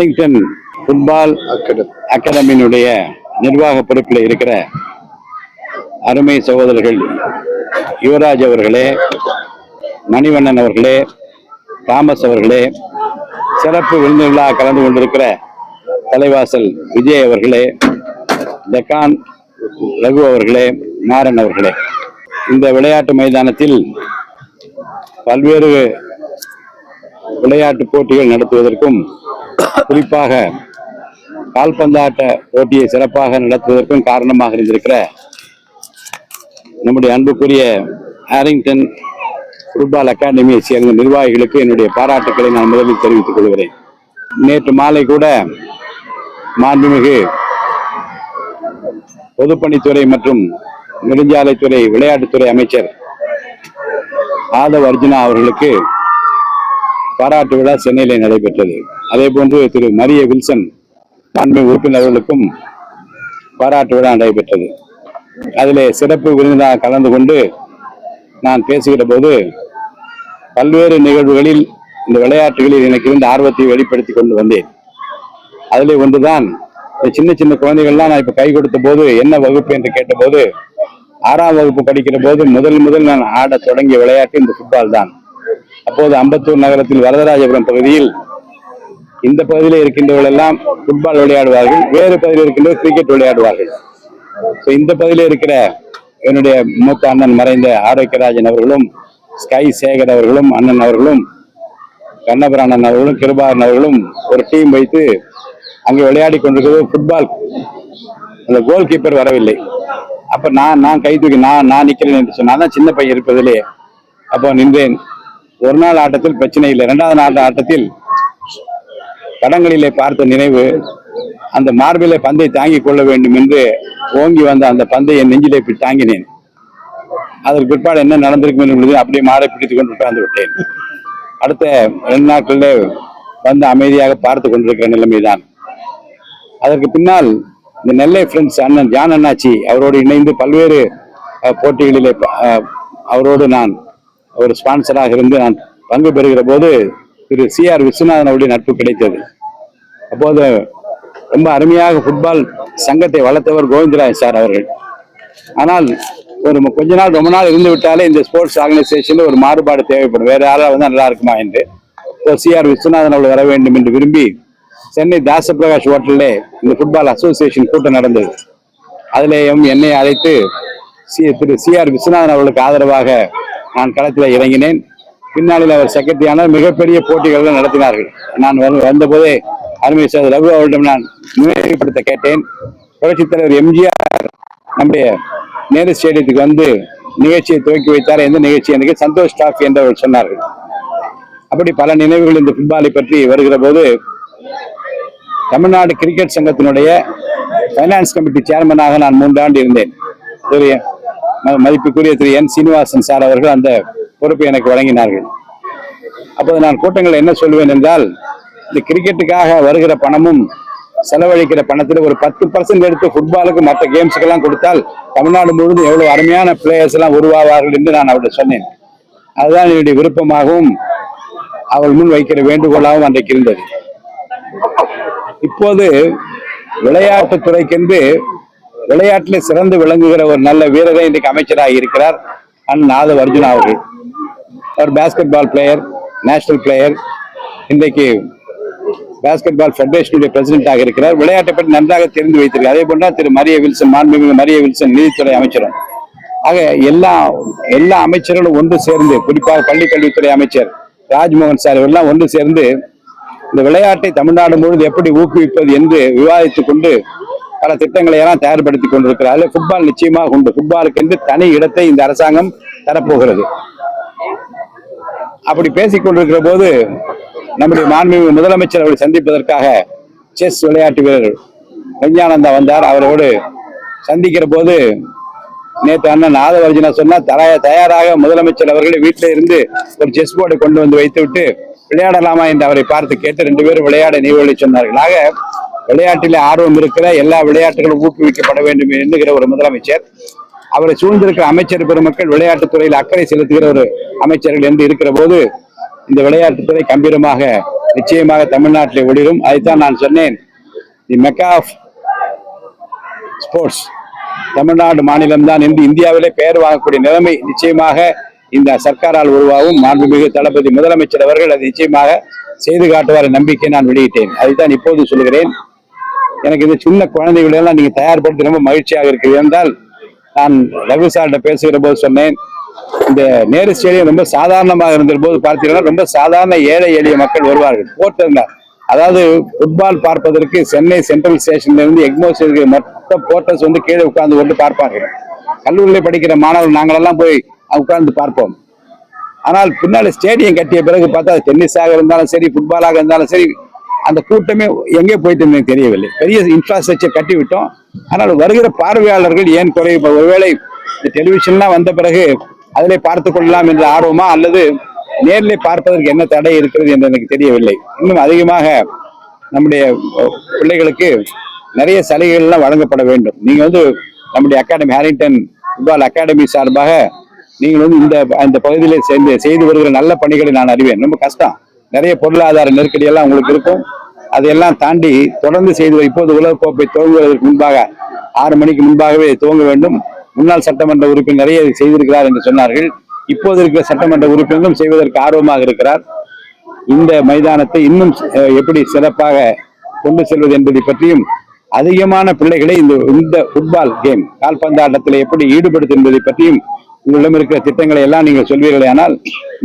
Harrington football அகாடமியினுடைய நிர்வாக பொறுப்பில் இருக்கிற அருமை சகோதரர்கள் யுவராஜ் அவர்களே, மணிவண்ணன் அவர்களே, தாமஸ் அவர்களே, சிறப்பு விருந்தினர்களாக கலந்து கொண்டிருக்கிற தலைவாசல் விஜய் அவர்களே, டெக்கான் ரகு அவர்களே, மாறன் அவர்களே, இந்த விளையாட்டு மைதானத்தில் பல்வேறு விளையாட்டு போட்டிகள் நடத்துவதற்கும் குறிப்பாக கால்பந்தாட்ட போட்டியை சிறப்பாக நடத்துவதற்கும் காரணமாக இருந்திருக்கிற நம்முடைய அன்புக்குரிய ஆரிங்டன் ஃபுட்பால் அகாடமியை சேர்ந்த நிர்வாகிகளுக்கு என்னுடைய பாராட்டுக்களை நான் முதலில் தெரிவித்துக் கொள்கிறேன். நேற்று மாலை கூட மாண்புமிகு பொதுப்பணித்துறை மற்றும் நெடுஞ்சாலைத்துறை விளையாட்டுத்துறை அமைச்சர் ஆதவ் அர்ஜுனா அவர்களுக்கு பாராட்டு விழா சென்னையில் நடைபெற்றது. அதே போன்று திரு மரிய வில்சன் மாண்புமிகு உறுப்பினர்களுக்கும் பாராட்டு விழா நடைபெற்றது. அதிலே சிறப்பு விருந்தினராக கலந்து கொண்டு நான் பேசுகிற போது பல்வேறு நிகழ்வுகளில் இந்த விளையாட்டுகளில் எனக்கு இருந்த ஆர்வத்தை வெளிப்படுத்தி கொண்டு வந்தேன். அதிலே ஒன்றுதான், சின்ன சின்ன குழந்தைகள்லாம் நான் இப்ப கை கொடுத்த போது என்ன வகுப்பு என்று கேட்டபோது 6ஆம் வகுப்பு படிக்கிற போது முதல் நான் ஆட தொடங்கிய விளையாட்டு இந்த ஃபுட்பால் தான். அப்போது அம்பத்தூர் நகரத்தில் வரதராஜபுரம் பகுதியில் இந்த பகுதியில் இருக்கின்றவர்கள் எல்லாம் ஃபுட்பால் விளையாடுவார்கள், வேறு பகுதியில் இருக்கின்றவர் கிரிக்கெட் விளையாடுவார்கள். இந்த பகுதியில் இருக்கிற என்னுடைய மூத்த அண்ணன் மறைந்த ஆரோக்கியராஜன் அவர்களும், ஸ்கை சேகர் அவர்களும், அண்ணன் அவர்களும், கண்ணபுராணன் அவர்களும், கிருபாரன் அவர்களும் ஒரு டீம் வைத்து அங்கே விளையாடி கொண்டிருக்கிறது. ஃபுட்பால் அந்த கோல் கீப்பர் வரவில்லை. அப்ப நான் கை தூக்கி நான் நிக்கிறேன் என்று சொன்னாதான் சின்ன பையன் இருப்பதிலே. அப்போ நின்றேன். ஒரு நாள் ஆட்டத்தில் பிரச்சனை இல்லை. 2வது நாள் ஆட்டத்தில் படங்களிலே பார்த்த நினைவு, அந்த மார்பிலே பந்தை தாங்கிக் கொள்ள வேண்டும் என்று ஓங்கி வந்த அந்த பந்தை என் நெஞ்சிலே தாங்கினேன். அதற்கு பிற்பாடு என்ன நடந்திருக்கும் என்பது அப்படியே மாறை பிடித்துக் கொண்டு உட்கார்ந்து விட்டேன். அடுத்த 2 நாட்களிலே வந்து அமைதியாக பார்த்து கொண்டிருக்கிற நிலைமைதான். அதற்கு பின்னால் இந்த நெல்லை ஃப்ரெண்ட்ஸ் அண்ணன் ஜான் அண்ணாச்சி அவரோடு இணைந்து பல்வேறு போட்டிகளிலே அவரோடு நான் ஒரு ஸ்பான்சராக இருந்து நான் பங்கு பெறுகிற போது திரு CR விஸ்வநாதன் அவருடைய நட்பு கிடைத்தது. அப்போது ரொம்ப அருமையாக ஃபுட்பால் சங்கத்தை வளர்த்தவர் கோவிந்தராஜ் சார் அவர்கள். ஆனால் ஒரு கொஞ்ச நாள் ரொம்ப நாள் இருந்து விட்டாலே இந்த ஸ்போர்ட்ஸ் ஆர்கனைசேஷன்ல ஒரு மாறுபாடு தேவைப்படும், வேற யாராவது வந்து நல்லா இருக்குமா என்று CR விஸ்வநாதன் அவர்கள் வர வேண்டும் என்று விரும்பி சென்னை தாசபிரகாஷ் ஹோட்டலிலே இந்த ஃபுட்பால் அசோசியேஷன் கூட்டம் நடந்தது. அதிலேயும் என்னை அழைத்து திரு CR விஸ்வநாதன் அவர்களுக்கு ஆதரவாக நான் களத்தில் இறங்கினேன். பின்னாளில் அவர் செக்ரட்டரியானார். மிகப்பெரிய போட்டிகள் நடத்தினார்கள். நான் வந்தபோதே அருமை சார் ரகு அவர்களிடம் நான் நினைவுபடுத்த கேட்டேன். புரட்சித் தலைவர் MGR நம்முடைய நேரு ஸ்டேடியத்துக்கு வந்து நிகழ்ச்சியை துவக்கி வைத்தார். எந்த நிகழ்ச்சி எனக்கு சந்தோஷ் டிராஃபி என்று அவர் சொன்னார்கள். அப்படி பல நினைவுகள் இந்த ஃபுட்பாலை பற்றி வருகிற போது தமிழ்நாடு கிரிக்கெட் சங்கத்தினுடைய பைனான்ஸ் கமிட்டி சேர்மனாக நான் 3 ஆண்டு இருந்தேன். மதிப்புக்குரிய திரு N சீனிவாசன் சார் அவர்கள் அந்த பொறுப்பை எனக்கு வழங்கினார்கள். அப்போது நான் கூட்டங்கள் என்ன சொல்லுவேன் என்றால், இந்த கிரிக்கெட்டுக்காக வருகிற பணமும் செலவழிக்கிற பணத்தில் ஒரு 10% எடுத்து ஃபுட்பாலுக்கு மற்ற கேம்ஸுக்கெல்லாம் கொடுத்தால் தமிழ்நாடு முழுவதும் எவ்வளவு அருமையான பிளேயர்ஸ் எல்லாம் உருவாவார்கள் என்று நான் அவர்கிட்ட சொன்னேன். அதுதான் என்னுடைய விருப்பமாகவும் அவள் முன் வைக்கிற வேண்டுகோளாகவும் அன்றைக்கு இருந்தது. இப்போது விளையாட்டுத்துறைக்கென்று விளையாட்டில் சிறந்து விளங்குகிற ஒரு நல்ல வீரரை இன்றைக்கு அமைச்சராக இருக்கிறார் அண்ணன் ஆதவ் அர்ஜுனா அவர்கள். அவர் basketball player, national player, இன்றைக்கு பாஸ்கெட் பால் ஃபெடரேஷனுடைய பிரசிடென்டாக இருக்கிறார். விளையாட்டை பற்றி நன்றாக தெரிந்து வைத்திருக்கிறார். அதே போன்ற திரு மரிய வில்சன், மாண்புமிகு மரிய வில்சன் நீதித்துறை அமைச்சரும். ஆக எல்லா அமைச்சர்களும் ஒன்று சேர்ந்து, குறிப்பாக பள்ளிக்கல்வித்துறை அமைச்சர் ராஜ்மோகன் சார் எல்லாம் ஒன்று சேர்ந்து இந்த விளையாட்டை தமிழ்நாடு முழுவதும் எப்படி ஊக்குவிப்பது என்று விவாதித்துக் கொண்டு பல திட்டங்களை எல்லாம் தயார்படுத்தி கொண்டிருக்கிறார்கள். ஃபுட்பால் நிச்சயமாக உண்டு. ஃபுட்பாலுக்கு என்று தனி இடத்தை இந்த அரசாங்கம் தரப்போகிறது. அப்படி பேசிக் கொண்டிருக்கிற போது நம்முடைய மாண்புமிகு முதலமைச்சர் அவரை சந்திப்பதற்காக செஸ் விளையாட்டு வீரர் விஞ்ஞானந்தா வந்தார். அவரோடு சந்திக்கிற போது நேற்று அண்ணன் ஆதவ அர்ஜுனா சொன்னா தயாராக முதலமைச்சர் அவர்களை வீட்டில இருந்து ஒரு செஸ் போர்டை கொண்டு வந்து வைத்து விட்டு விளையாடலாமா என்று அவரை பார்த்து கேட்டு 2 பேரும் விளையாட நிகழ்வை சொன்னார்கள். ஆக விளையாட்டிலே ஆர்வம் இருக்கிற எல்லா விளையாட்டுகளும் ஊக்குவிக்கப்பட வேண்டும் என்கிற ஒரு முதலமைச்சர், அவரை சூழ்ந்திருக்கிற அமைச்சர் பெருமக்கள் விளையாட்டுத்துறையில் அக்கறை செலுத்துகிற ஒரு அமைச்சர்கள் என்று இருக்கிற போது இந்த விளையாட்டுத்துறை கம்பீரமாக நிச்சயமாக தமிழ்நாட்டிலே ஒளிரும். அதைத்தான் நான் சொன்னேன், தி மெக்கா ஆஃப் ஸ்போர்ட்ஸ் தமிழ்நாடு மாநிலம்தான் என்று இந்தியாவிலே பெயர் வாங்கக்கூடிய நிலைமை நிச்சயமாக இந்த சர்க்காரால் உருவாகும். மாண்புமிகு தளபதி முதலமைச்சர் அவர்கள் அதை நிச்சயமாக செய்து காட்டுவார் நம்பிக்கை நான் வெளியிட்டேன். அதைத்தான் இப்போது சொல்கிறேன். எனக்கு இந்த சின்ன குழந்தைகளெல்லாம் நீங்க தயார்படுத்தி ரொம்ப மகிழ்ச்சியாக இருக்கிறது என்றால், நான் ரகு சார்கிட்ட பேசுகிற போது சொன்னேன், இந்த நேரு ஸ்டேடியம் ரொம்ப சாதாரணமாக இருந்த போது பார்த்தீங்கன்னா ரொம்ப சாதாரண ஏழை எளிய மக்கள் வருவார்கள். போர்ட்டர், அதாவது ஃபுட்பால் பார்ப்பதற்கு சென்னை சென்ட்ரல் ஸ்டேஷன்ல இருந்து எக்மோஸ் மொத்த போர்ட்டர்ஸ் வந்து கீழே உட்கார்ந்து கொண்டு பார்ப்பார்கள். கல்லூரியில் படிக்கிற மாணவர்கள் நாங்களெல்லாம் போய் உட்கார்ந்து பார்ப்போம். ஆனால் பின்னால ஸ்டேடியம் கட்டிய பிறகு பார்த்தா டென்னிஸாக இருந்தாலும் சரி, ஃபுட்பாலாக இருந்தாலும் சரி, அந்த கூட்டமே எங்கே போயிட்டு எனக்கு தெரியவில்லை. பெரிய இன்ஃப்ராஸ்ட்ரக்சர் கட்டி விட்டோம். ஆனால் வருகிற பார்வையாளர்கள் ஏன் குறைவு? ஒருவேளை இந்த டெலிவிஷன்லாம் வந்த பிறகு அதிலே பார்த்துக் கொள்ளலாம் என்ற ஆர்வமா, அல்லது நேரிலே பார்ப்பதற்கு என்ன தடை இருக்கிறது என்று எனக்கு தெரியவில்லை. இன்னும் அதிகமாக நம்முடைய பிள்ளைகளுக்கு நிறைய சலுகைகள்லாம் வழங்கப்பட வேண்டும். நீங்க வந்து நம்முடைய அகாடமி, ஹாரிங்டன் ஃபுட்பால் அகாடமி சார்பாக நீங்கள் வந்து இந்த பகுதியிலே செய்து வருகிற நல்ல பணிகளை நான் அறிவேன். ரொம்ப கஷ்டம், நிறைய பொருளாதார நெருக்கடி எல்லாம் உங்களுக்கு இருக்கும். அதையெல்லாம் தாண்டி தொடர்ந்து செய்து இப்போது உலகக்கோப்பை துவங்குவதற்கு முன்பாக 6 மணிக்கு முன்பாகவே துவங்க வேண்டும். முன்னாள் சட்டமன்ற உறுப்பினர் நிறைய செய்திருக்கிறார் என்று சொன்னார்கள். இப்போது இருக்கிற சட்டமன்ற உறுப்பினரும் செய்வதற்கு ஆர்வமாக இருக்கிறார். இந்த மைதானத்தை இன்னும் எப்படி சிறப்பாக கொண்டு செல்வது என்பதை பற்றியும், அதிகமான பிள்ளைகளை இந்த ஃபுட்பால் கேம் கால்பந்தாட்டத்தில் எப்படி ஈடுபடுத்தும் என்பதை பற்றியும் உங்களிடம் இருக்கிற திட்டங்களை எல்லாம் நீங்கள் சொல்வீர்களே ஆனால்,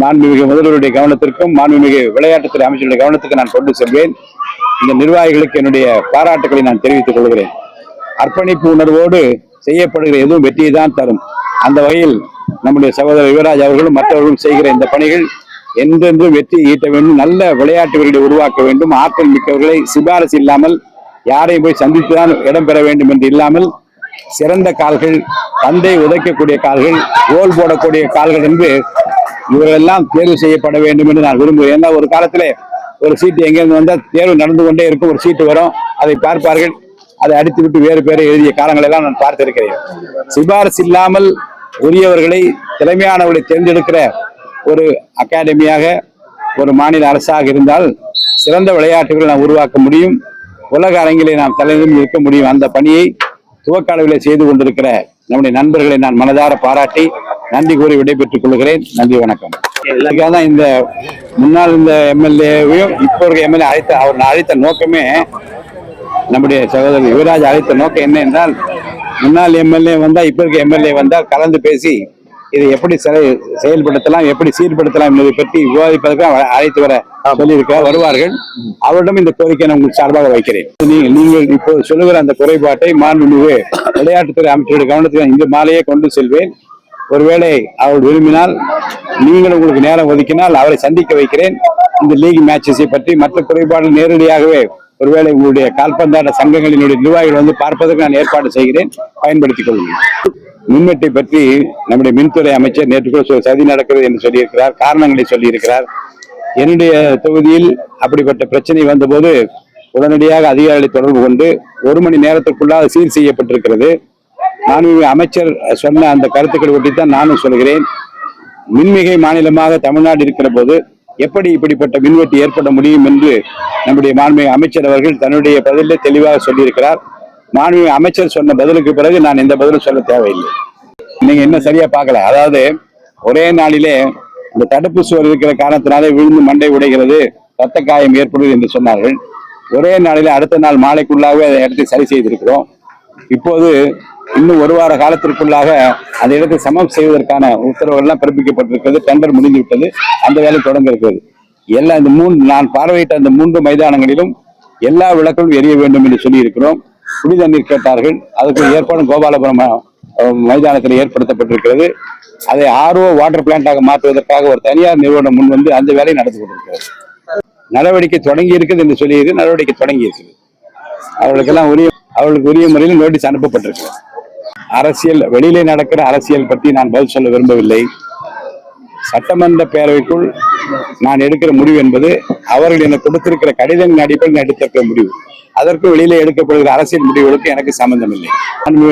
மாண்புமிகு முதல்வருடைய கவனத்திற்கும் மாண்புமிகு விளையாட்டுத்துறை அமைச்சருடைய கவனத்துக்கு நான் கொண்டு செல்வேன். இந்த நிர்வாகிகளுக்கு என்னுடைய பாராட்டுக்களை நான் தெரிவித்துக் கொள்கிறேன். அர்ப்பணிப்பு உணர்வோடு செய்யப்படுகிற எதுவும் வெற்றியை தான் தரும். அந்த வகையில் நம்முடைய சகோதரர் யுவராஜ் அவர்களும் மற்றவர்களும் செய்கிற இந்த பணிகள் என்றென்றும் வெற்றி ஈட்ட வேண்டும். நல்ல விளையாட்டு வீரர்களை உருவாக்க வேண்டும். ஆற்றல் மிக்கவர்களை சிபாரிசு இல்லாமல் யாரையும் போய் சந்தித்துதான் இடம்பெற வேண்டும் என்று இல்லாமல், சிறந்த கால்கள், பந்தை உதைக்கக்கூடிய கால்கள், கோல் போடக்கூடிய கால்கள் என்று இவர்களெல்லாம் தேர்வு செய்யப்பட வேண்டும் என்று நான் விரும்புகிறேன். ஏன்னா ஒரு காலத்திலே ஒரு சீட்டு எங்கேருந்து வந்தால் தேர்வு நடந்து கொண்டே இருக்கும். ஒரு சீட்டு வரும், அதை பார்ப்பார்கள், அதை அடித்து விட்டு வேறு பேரை எழுதிய காலங்களை எல்லாம் நான் பார்த்திருக்கிறேன். சிபாரிசு இல்லாமல் உரியவர்களை, திறமையானவர்களை தேர்ந்தெடுக்கிற ஒரு அகாடமியாக ஒரு மாநில அரசாக இருந்தால் சிறந்த விளையாட்டுகளை நாம் உருவாக்க முடியும். உலக அரங்கிலே நாம் தலைநிமிர்ந்து இருக்க முடியும். அந்த பணியை துவக்க அளவிலே செய்து கொண்டிருக்கிற நம்முடைய நண்பர்களை நான் மனதார பாராட்டி நன்றி கூறி விடைபெற்றுக் கொள்கிறேன். நன்றி, வணக்கம். தான் இந்த முன்னாள் இந்த எம்எல்ஏவையும் இப்போ இருக்க எம்எல்ஏ அவர் அழைத்த நோக்கமே, நம்முடைய சகோதரர் யுவராஜ் அழைத்த நோக்கம் என்ன என்றால், முன்னாள் எம்எல்ஏ வந்தா இப்ப இருக்க எம்எல்ஏ வந்தால் கலந்து பேசி இதை எப்படி செயல்படுத்தலாம், எப்படி சீர்படுத்தலாம் என்பதை பற்றி விவாதிப்பதற்கு அழைத்து வர சொல்லியிருக்கிறார். வருவார்கள். அவரிடம் இந்த கோரிக்கை நான் உங்களுக்கு சார்பாக வைக்கிறேன். நீங்கள் இப்போ சொல்லுகிற அந்த குறைபாட்டை மாண்புமிகு விளையாட்டுத்துறை அமைச்சருடைய கவனத்துக்கு இந்த மாலையே கொண்டு செல்வேன். ஒருவேளை அவர் விரும்பினால், நீங்கள் உங்களுக்கு நேரம் ஒதுக்கினால் அவரை சந்திக்க வைக்கிறேன். இந்த லீக் மேட்சஸை பற்றி மற்ற குறைபாடுகள் நேரடியாகவே ஒருவேளை உங்களுடைய கால்பந்தாட்ட சங்கங்களினுடைய நிர்வாகிகள் வந்து பார்ப்பதற்கு நான் ஏற்பாடு செய்கிறேன். பயன்படுத்திக் கொள்ளுங்கள். மின்வெட்டை பற்றி நம்முடைய மின்துறை அமைச்சர் நேற்று கூட சதி நடக்கிறது என்று சொல்லியிருக்கிறார். காரணங்களை சொல்லியிருக்கிறார். என்னுடைய தொகுதியில் அப்படிப்பட்ட பிரச்சனை வந்தபோது உடனடியாக அதிகாரிகளை தொடர்பு கொண்டு 1 மணி நேரத்திற்குள்ளாக சீர் செய்யப்பட்டிருக்கிறது. மாண்புமிகு அமைச்சர் சொன்ன அந்த கருத்துக்களை ஒட்டித்தான் நானும் சொல்கிறேன். மின்மிகை மாநிலமாக தமிழ்நாடு இருக்கிற போது எப்படி இப்படிப்பட்ட மின்வெட்டு ஏற்பட முடியும் என்று நம்முடைய மாண்புமிகு அமைச்சர் அவர்கள் தன்னுடைய பதிலில் தெளிவாக சொல்லியிருக்கிறார். மாண்புமிகு அமைச்சர் சொன்ன பதிலுக்கு பிறகு நான் எந்த பதிலும் சொல்ல தேவையில்லை. நீங்க என்ன சரியா பார்க்கல. அதாவது ஒரே நாளிலே இந்த தடுப்பு சுவர் இருக்கிற காரணத்தினாலே விழுந்து மண்டை உடைகிறது, ரத்த காயம் ஏற்படுவது என்று சொன்னார்கள். ஒரே நாளிலே அடுத்த நாள் மாலைக்குள்ளாகவே அதை இடத்தை சரி செய்திருக்கிறோம். இப்போது இன்னும் 1 வார காலத்திற்குள்ளாக அந்த இடத்தை சமம் செய்வதற்கான உத்தரவுகள் எல்லாம் பிறப்பிக்கப்பட்டிருக்கிறது. டெண்டர் முடிந்து விட்டது. அந்த வேலை தொடங்க இருக்கிறது. எல்லா இந்த நான் பார்வையிட்ட அந்த 3 மைதானங்களிலும் எல்லா விளக்குகளும் எரிய வேண்டும் என்று சொல்லி இருக்கிறோம். குடி தண்ணீர் கேட்டார்கள். அதுக்கு ஏற்பாடு கோபாலபுரம் மைதானத்தில் ஏற்படுத்தப்பட்டிருக்கிறது. அதை RO வாட்டர் பிளான்டாக மாற்றுவதற்காக ஒரு தனியார் நிறுவனம் முன் வந்து அந்த வேலையை நடந்து கொண்டிருக்கிறது. நடவடிக்கை தொடங்கி இருக்குது என்று சொல்லியிருக்கு. நடவடிக்கை தொடங்கி இருக்குது. அவர்களுக்கு உரிய முறையில் நோட்டீஸ் அனுப்பப்பட்டிருக்கு. அரசியல், வெளியிலே நடக்கிற அரசியல் பற்றி நான் பதில் சொல்ல விரும்பவில்லை. சட்டமன்ற பேரவைக்குள் நான் எடுக்கிற முடிவு என்பது அவர்கள் எனக்கு கொடுத்திருக்கிற கடிதங்கள் அடிப்படையில் எடுத்திருக்கிற முடிவு. அதற்கு வெளியிலே எடுக்கப்படுகிற அரசியல் முடிவுகளுக்கு எனக்கு சம்பந்தம் இல்லை.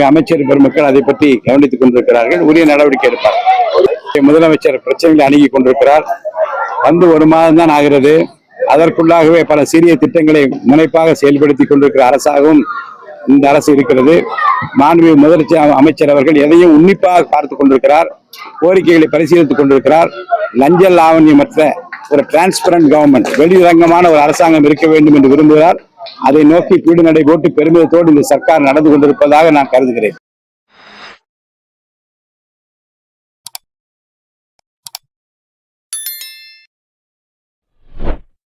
அமைச்சர் பெருமக்கள் அதை பற்றி கவனித்துக் கொண்டிருக்கிறார்கள். உரிய நடவடிக்கை எடுப்பார். முதலமைச்சர் பிரச்சனைகளை அணுகி கொண்டிருக்கிறார். வந்து ஒரு மாதம் தான் ஆகிறது. அதற்குள்ளாகவே பல சிறிய திட்டங்களை முனைப்பாக செயல்படுத்தி கொண்டிருக்கிற அரசாகவும் இந்த அரசு இருக்கிறது. மாண்புமிகு முதலமைச்சர் அமைச்சர் அவர்கள் எதையும் உன்னிப்பாக பார்த்துக் கொண்டிருக்கிறார். கோரிக்கைகளை பரிசீலித்துக் கொண்டிருக்கிறார். லஞ்ச லாவண்யமற்ற ஒரு டிரான்ஸ்பரண்ட் கவர்மெண்ட், வெளிரங்கமான ஒரு அரசாங்கம் இருக்க வேண்டும் என்று விரும்புகிறார். அதை நோக்கி பீடு நடை போட்டு பெருமிதத்தோடு இந்த சர்க்கார் நடந்து கொண்டிருப்பதாக நான் கருதுகிறேன்.